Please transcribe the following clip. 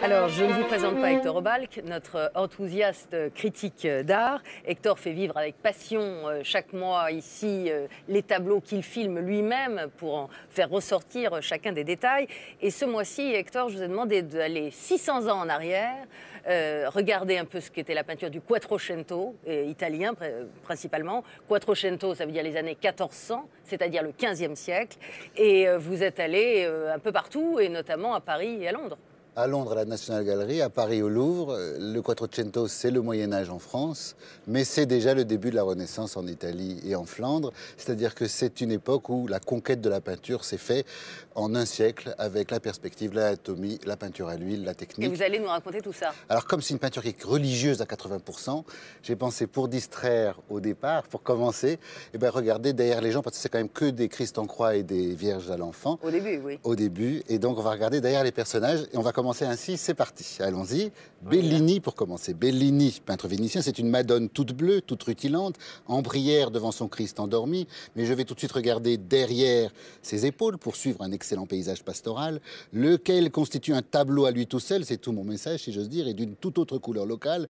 Alors, je ne vous présente pas Hector Obalk, notre enthousiaste critique d'art. Hector fait vivre avec passion chaque mois ici les tableaux qu'il filme lui-même pour en faire ressortir chacun des détails. Et ce mois-ci, Hector, je vous ai demandé d'aller 600 ans en arrière, regarder un peu ce qu'était la peinture du Quattrocento, italien principalement. Quattrocento, ça veut dire les années 1400, c'est-à-dire le 15e siècle. Et vous êtes allé un peu partout, et notamment à Paris et à Londres. À Londres, à la National Gallery, à Paris, au Louvre. Le Quattrocento, c'est le Moyen-Âge en France, mais c'est déjà le début de la Renaissance en Italie et en Flandre. C'est-à-dire que c'est une époque où la conquête de la peinture s'est faite en un siècle avec la perspective, l'anatomie, la peinture à l'huile, la technique. Et vous allez nous raconter tout ça. Alors, comme c'est une peinture qui est religieuse à 80%, j'ai pensé, pour distraire au départ, pour commencer, regarder derrière les gens, parce que c'est quand même que des Christ en croix et des Vierges à l'enfant. Au début, oui. Au début. Et donc, on va regarder derrière les personnages et on va commencer ainsi. C'est parti. Allons-y. Bellini, pour commencer. Bellini, peintre vénitien, c'est une Madone toute bleue, toute rutilante, en prière devant son Christ endormi. Mais je vais tout de suite regarder derrière ses épaules pour suivre un excellent paysage pastoral, lequel constitue un tableau à lui tout seul. C'est tout mon message, si j'ose dire, et d'une toute autre couleur locale.